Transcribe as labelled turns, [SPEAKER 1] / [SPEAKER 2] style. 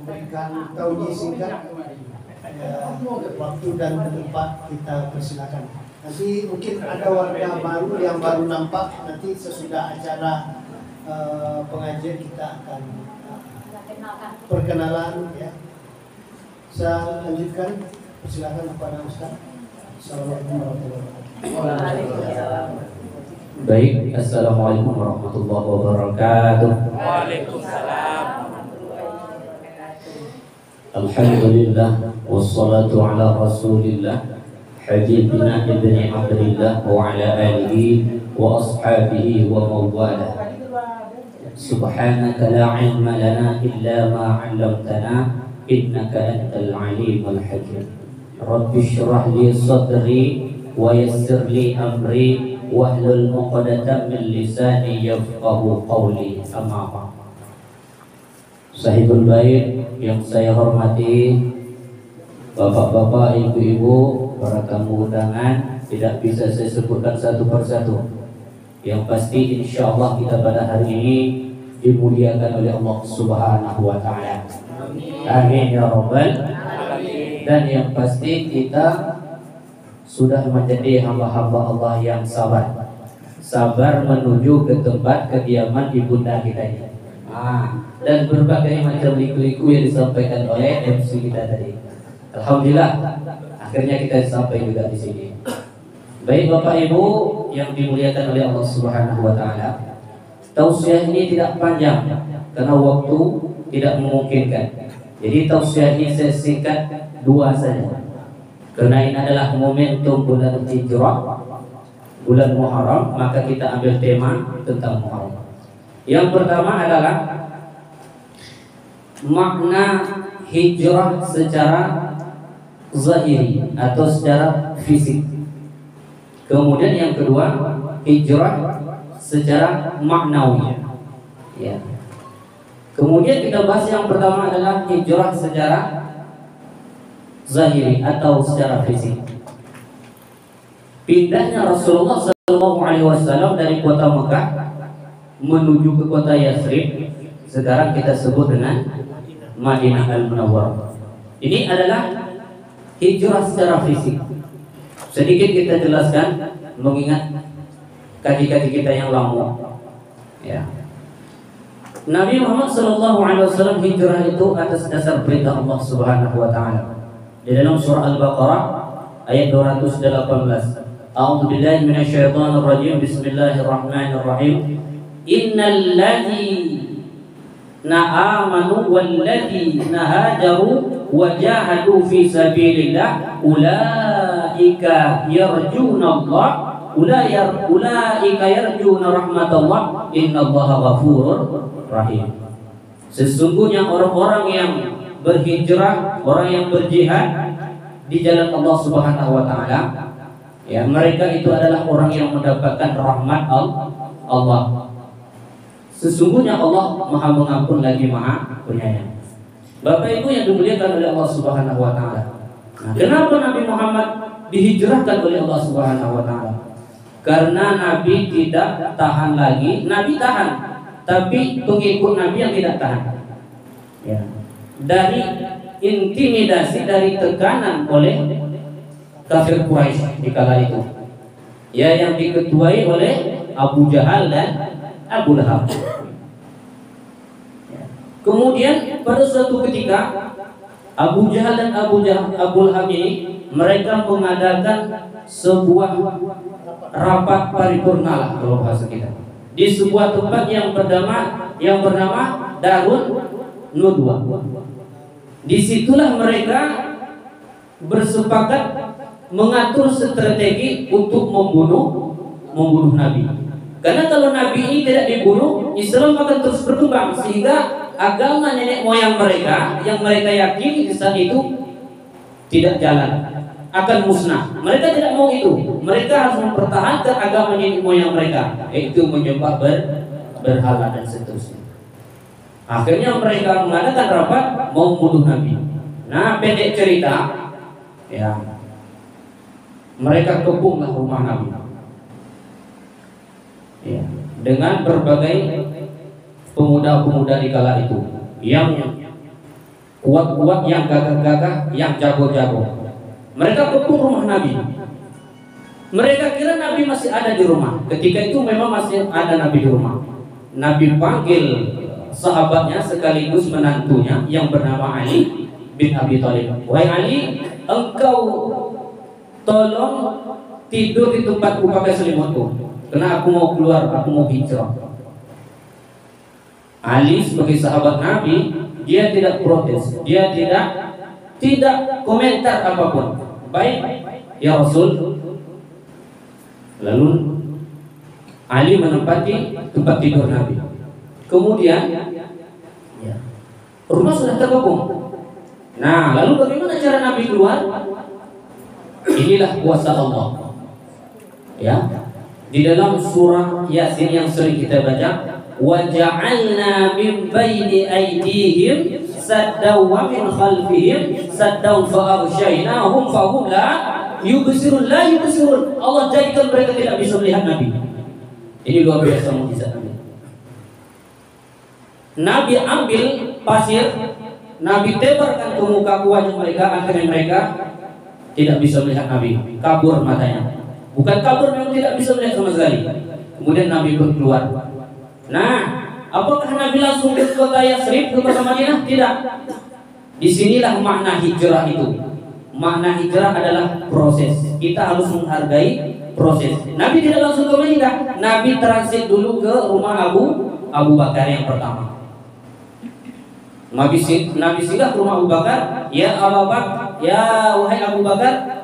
[SPEAKER 1] memberikan tauji singkat, waktu dan tempat kita persilakan. Nanti mungkin ada warga baru yang baru nampak, nanti sesudah acara pengajian kita akan perkenalan ya. Saya lanjutkan, persilakan kepada Ustaz. Assalamualaikum warahmatullahi wabarakatuh.
[SPEAKER 2] Baik, assalamualaikum warahmatullahi wabarakatuh.
[SPEAKER 3] Waalaikumsalam.
[SPEAKER 2] Alhamdulillah, wassalatu ala rasulillah, habibina ibni abdillah wa ala alihi wa ashabihi wa mawala. Subhanaka la ilma lana illa ma 'allamtana innaka antal alimul hakim. Rabbi shrah li sadri wa yassir li amri wahlul 'uqdatam min lisani yafqahu qawli. Amma ba'd. Sahibul bait yang saya hormati, bapak-bapak, ibu-ibu, para tamu undangan, tidak bisa saya sebutkan satu persatu. Yang pasti insyaallah kita pada hari ini dimuliakan oleh Allah Subhanahu wa taala. Amin ya rabbal alamin. Dan yang pasti kita sudah menjadi hamba-hamba Allah yang sabar. Sabar menuju ke tempat kediaman ibunda kita ini. Dan berbagai macam liku-liku yang disampaikan oleh MC kita tadi. Alhamdulillah, akhirnya kita sampai juga di sini. Baik Bapak Ibu yang dimuliakan oleh Allah Subhanahu wa taala. Tausiah ini tidak panjang karena waktu tidak memungkinkan. Jadi tausiah ini saya singkat dua saja. Karena ini adalah momentum bulan Hijrah, bulan Muharram, maka kita ambil tema tentang Muharram. Yang pertama adalah makna hijrah secara zahiri atau secara fisik. Kemudian yang kedua, hijrah secara maknawi. Ya. Kemudian kita bahas yang pertama adalah hijrah secara zahiri atau secara fisik. Pindahnya Rasulullah SAW dari kota Mekah menuju ke kota Yathrib, sekarang kita sebut dengan Madinah Al-Munawwarah. Ini adalah hijrah secara fisik. Sedikit kita jelaskan mengingat kaji-kaji kita yang lama. Ya. Nabi Muhammad SAW hijrah itu atas dasar perintah Allah Subhanahu wa taala. Di dalam surah Al-Baqarah ayat 218. A'udzu billahi minasyaitonir rajim. Bismillahirrahmanirrahim. Innal ladzina amanu wal ladzina hajaru wa jahadu fi sabilillah ulaika yarjuna Allah ulaika yarjuna rahmatallah innallaha ghafurur rahim. Sesungguhnya orang-orang yang berhijrah, orang yang berjihad di jalan Allah Subhanahu wa taala, ya, mereka itu adalah orang yang mendapatkan rahmat Allah. Sesungguhnya Allah Maha Mengampun lagi Maha Penyayang. Bapak Ibu yang dimuliakan oleh Allah Subhanahu wa taala. Nah, kenapa Nabi Muhammad dihijrahkan oleh Allah Subhanahu wa taala? Karena Nabi tidak tahan lagi, Nabi tahan, tapi pengikut Nabi yang tidak tahan. Ya. Dari intimidasi, dari tekanan oleh kafir Quraisy di kala itu. Ya, yang diketuai oleh Abu Jahal dan Abu Lahab. Kemudian pada suatu ketika Abu Jahal dan Abu Lahab ini mereka mengadakan sebuah rapat paripurna lah kalau bahasa kita, di sebuah tempat yang bernama Darun Nudwa. Disitulah mereka bersepakat mengatur strategi untuk membunuh Nabi. Karena kalau Nabi ini tidak dibunuh, Islam akan terus berkembang sehingga agama nenek moyang mereka yang mereka yakini di saat itu tidak jalan, akan musnah. Mereka tidak mau itu. Mereka harus mempertahankan agama nenek moyang mereka, yaitu menyembah berhala dan seterusnya. Akhirnya mereka mengadakan rapat mau membunuh Nabi. Nah, pendek cerita, ya, mereka kepunglah rumah Nabi. Ya, dengan berbagai pemuda-pemuda di kala itu yang kuat-kuat, yang gagah-gagah, yang jago-jago. Mereka kepung rumah Nabi. Mereka kira Nabi masih ada di rumah. Ketika itu memang masih ada Nabi di rumah. Nabi panggil sahabatnya sekaligus menantunya yang bernama Ali bin Abi Thalib. Wahai Ali, engkau tolong tidur di tempatku pakai selimutku, karena aku mau keluar, aku mau hijrah. Ali sebagai sahabat Nabi, dia tidak protes, dia tidak komentar apapun. Baik, ya Rasul. Lalu Ali menempati tempat tidur Nabi. Kemudian rumah sudah terkepung. Nah, lalu bagaimana cara Nabi keluar? Inilah kuasa Allah. Ya, di dalam surah Yasin yang sering kita baca, wa ja'alna min baini aydihim saddaw wa min khalfihim saddaw fa aghshaynahum fa hum la yubsirun. Allah jadikan mereka tidak bisa melihat Nabi. Ini luar biasa mukjizat Nabi. Nabi ambil pasir, Nabi tebarkan ke muka wajah mereka, akhirnya mereka tidak bisa melihat Nabi, kabur matanya. Bukan kabur, memang tidak bisa melihat sama sekali. Kemudian Nabi pun keluar. Nah, apakah Nabi langsung ke kota Yathrib, ke kota Madinah? Tidak. Disinilah makna hijrah itu. Makna hijrah adalah proses. Kita harus menghargai proses. Nabi tidak langsung ke Madinah. Nabi transit dulu ke rumah Abu Bakar yang pertama. Nabi singgah ke rumah Abu Bakar. Ya Abu Bakar, ya wahai Abu Bakar,